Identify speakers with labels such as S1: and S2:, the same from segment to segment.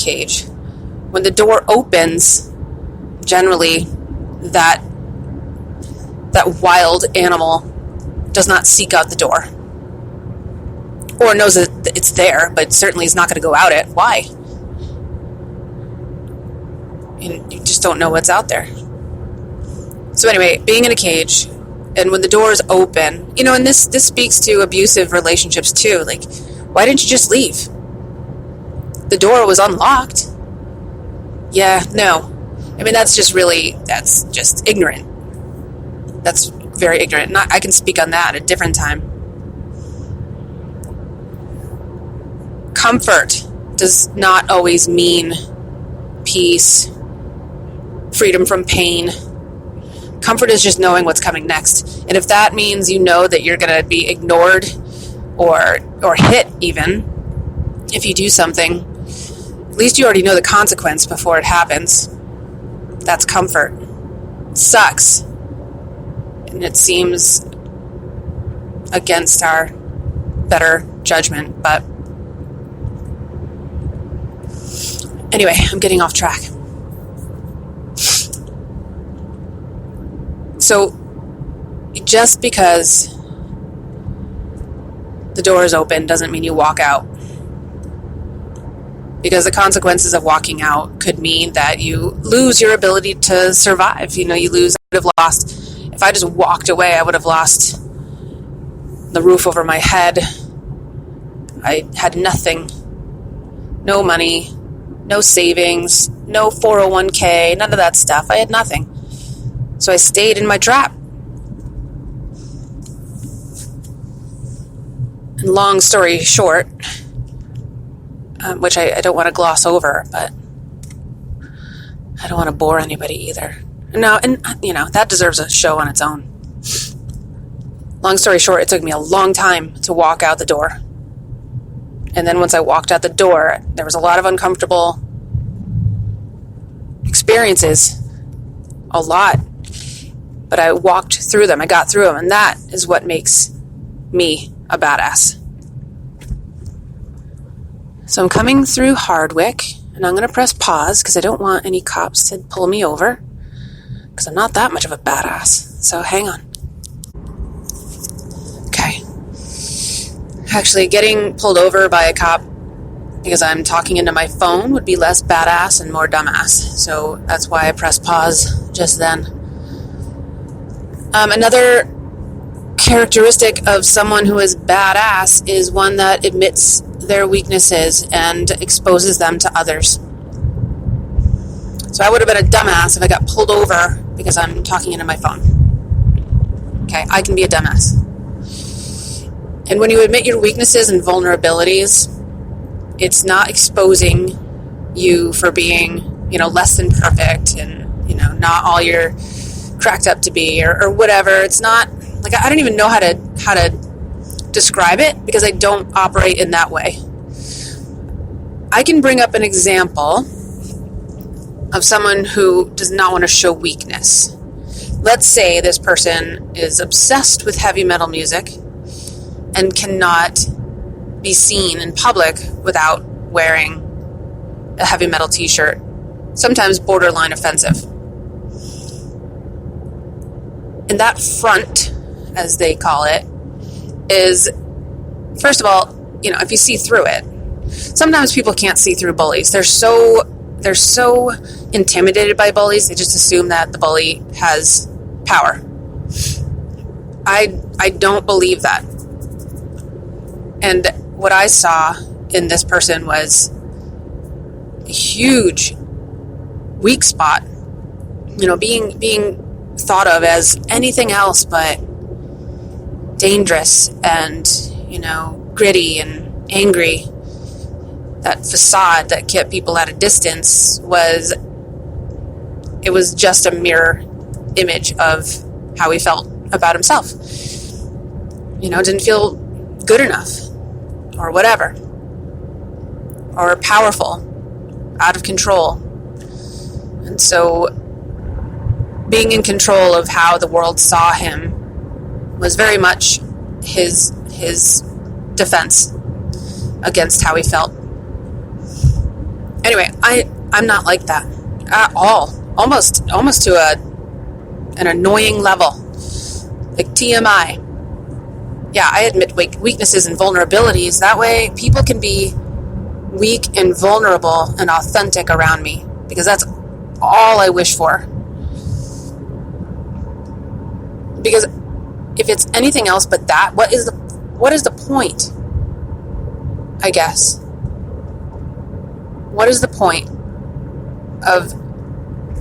S1: cage. When the door opens, generally that wild animal does not seek out the door. Or knows that it's there, but certainly is not going to go out it. Why? You just don't know what's out there. So anyway, being in a cage, and when the door is open, and this speaks to abusive relationships too. Like, why didn't you just leave? The door was unlocked. Yeah, no. I mean, that's just ignorant. That's very ignorant. I can speak on that at a different time. Comfort does not always mean peace, freedom from pain. Comfort is just knowing what's coming next. And if that means that you're going to be ignored or hit even if you do something, at least you already know the consequence before it happens. That's comfort. It sucks. And it seems against our better judgment, but anyway, I'm getting off track. So, just because the door is open doesn't mean you walk out. Because the consequences of walking out could mean that you lose your ability to survive. I would have lost, if I just walked away, I would have lost the roof over my head. I had nothing. No money, no savings, no 401k, none of that stuff. I had nothing. So I stayed in my trap. And long story short, which I don't want to gloss over, but I don't want to bore anybody either. No, and that deserves a show on its own. Long story short, it took me a long time to walk out the door. And then once I walked out the door, there was a lot of uncomfortable experiences. A lot. But I walked through them. I got through them. And that is what makes me a badass. So I'm coming through Hardwick, and I'm going to press pause because I don't want any cops to pull me over because I'm not that much of a badass. So hang on. Okay. Actually, getting pulled over by a cop because I'm talking into my phone would be less badass and more dumbass. So that's why I pressed pause just then. Another characteristic of someone who is badass is one that admits their weaknesses and exposes them to others. So I would have been a dumbass if I got pulled over because I'm talking into my phone. Okay, I can be a dumbass. And when you admit your weaknesses and vulnerabilities, it's not exposing you for being, less than perfect and, not all you're cracked up to be or whatever. It's not like I don't even know how to describe it because I don't operate in that way. I can bring up an example of someone who does not want to show weakness. Let's say this person is obsessed with heavy metal music and cannot be seen in public without wearing a heavy metal t-shirt, sometimes borderline offensive. And that front, as they call it, is, first of all, if you see through it. Sometimes people can't see through bullies. They're so intimidated by bullies, they just assume that the bully has power. I don't believe that. And what I saw in this person was a huge weak spot. Being thought of as anything else but dangerous and, gritty and angry. That facade that kept people at a distance was just a mirror image of how he felt about himself. Didn't feel good enough or whatever, or powerful, out of control. And so being in control of how the world saw him was very much his defense against how he felt. Anyway, I'm not like that at all. Almost to an annoying level. Like TMI. Yeah, I admit weaknesses and vulnerabilities. That way people can be weak and vulnerable and authentic around me, because that's all I wish for. Because if it's anything else but that, what is the point? I guess. What is the point of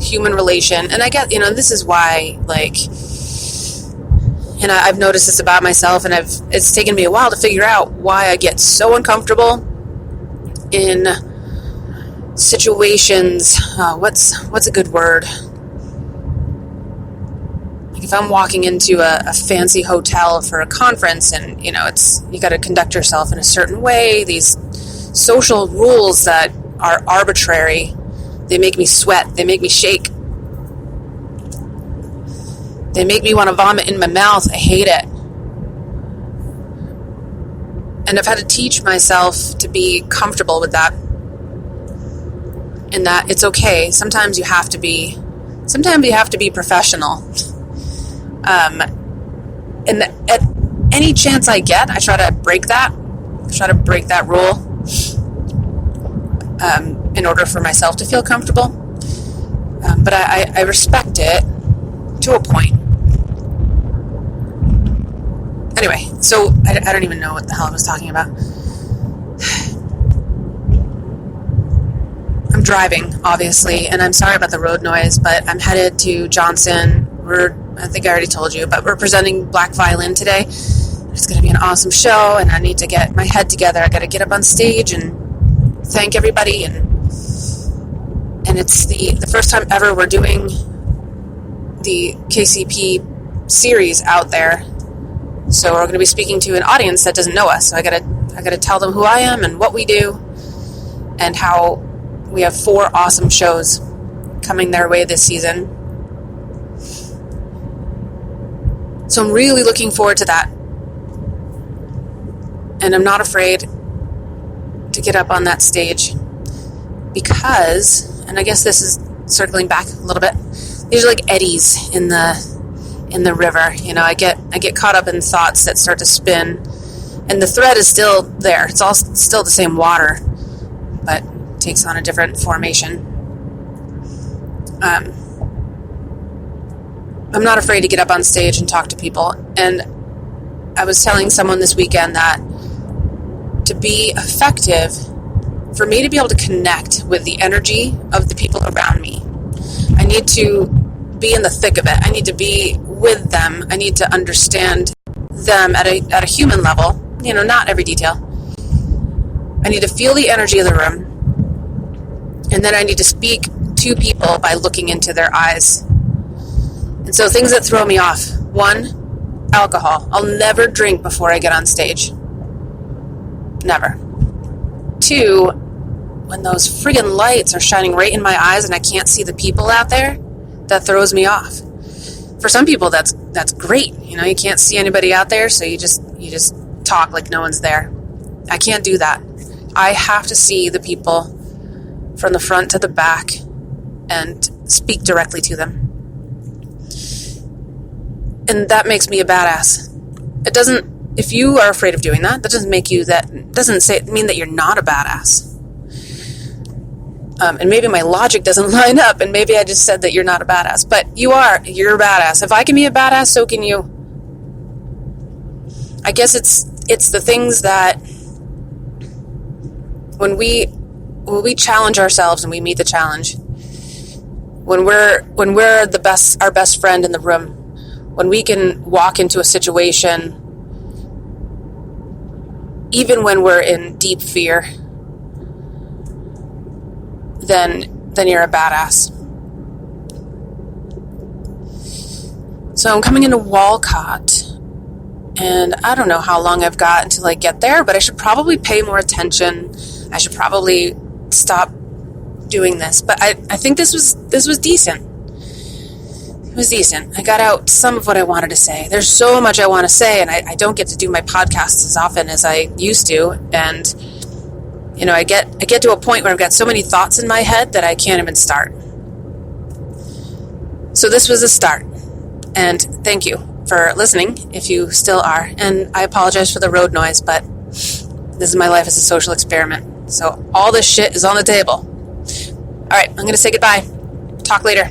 S1: human relation? And I get, this is why, and I've noticed this about myself, and it's taken me a while to figure out why I get so uncomfortable in situations. What's a good word? Like if I'm walking into a fancy hotel for a conference, and you got to conduct yourself in a certain way. These social rules that are arbitrary, they make me sweat. They make me shake. They make me want to vomit in my mouth. I hate it. And I've had to teach myself to be comfortable with that. And that it's okay. Sometimes you have to be professional. And at any chance I get, I try to break that. I try to break that rule in order for myself to feel comfortable. But I respect it to a point. Anyway, so I don't even know what the hell I was talking about. I'm driving, obviously, and I'm sorry about the road noise, but I'm headed to Johnson. I think I already told you, but we're presenting Black Violin today. It's going to be an awesome show, and I need to get my head together. I got to get up on stage and thank everybody, and it's the first time ever we're doing the KCP series out there. So we're going to be speaking to an audience that doesn't know us. So I got to tell them who I am and what we do, and how we have 4 awesome shows coming their way this season. So I'm really looking forward to that. And I'm not afraid to get up on that stage because, and I guess this is circling back a little bit, these are like eddies in the river. I get caught up in thoughts that start to spin, and the thread is still there. It's all still the same water, but it takes on a different formation. I'm not afraid to get up on stage and talk to people. And I was telling someone this weekend that to be effective, for me to be able to connect with the energy of the people around me, I need to be in the thick of it. I need to be with them. I need to understand them at a human level, not every detail. I need to feel the energy of the room. And then I need to speak to people by looking into their eyes. And so things that throw me off. 1, alcohol. I'll never drink before I get on stage. Never. 2, when those friggin' lights are shining right in my eyes and I can't see the people out there, that throws me off. For some people, that's great. You can't see anybody out there, so you just talk like no one's there. I can't do that. I have to see the people from the front to the back and speak directly to them. And that makes me a badass. It doesn't. If you are afraid of doing that, that doesn't mean that you're not a badass. And maybe my logic doesn't line up, and maybe I just said that you're not a badass. But you are. You're a badass. If I can be a badass, so can you. I guess it's the things that when we challenge ourselves and we meet the challenge, when we're our best friend in the room, when we can walk into a situation even when we're in deep fear, then you're a badass. So I'm coming into Walcott, and I don't know how long I've got until I get there, but I should probably pay more attention. I should probably stop doing this. But I think this was decent. It was decent. I got out some of what I wanted to say. There's so much I want to say, and I don't get to do my podcasts as often as I used to. And I get to a point where I've got so many thoughts in my head that I can't even start. So this was a start. And thank you for listening, if you still are. And I apologize for the road noise, but this is my life as a social experiment. So all this shit is on the table. All right, I'm going to say goodbye. Talk later.